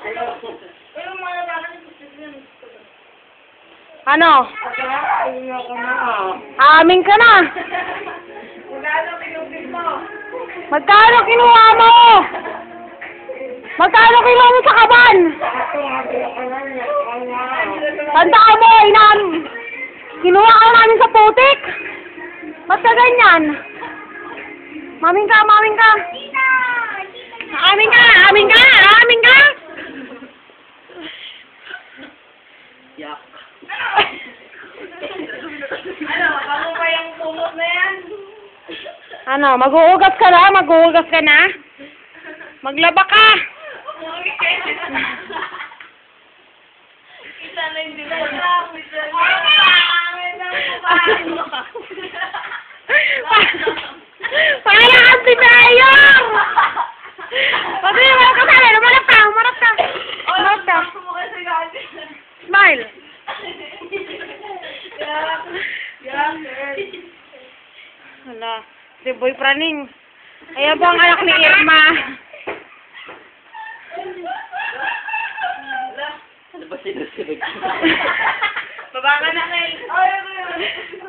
Pero mga bakit Ano? Amin ka na. magkano pinupin mo? Magkano kinuha mo? Magkano kinuha mo sa kaban? Tandaan mo, kinuha ka namin sa putik. Ba't ka ganyan? Maming ka, maming ka. Amin ka, amin ka, amin ka. Yak. Ano, kamo pa yung pumot na yan? Ano, maghuhugas ka na? Maghuhugas ka na? Maglaba ka. Isa na yung dilang. Isa na Para kang pinayong! Pati naman ka sana, lumarap ka, umarap ka. Umarap ka. Smile. Hala, si Boy Praning. Kaya ba ang anak ni Irma? Ano ba sinusunod? Baba ka na, Kel.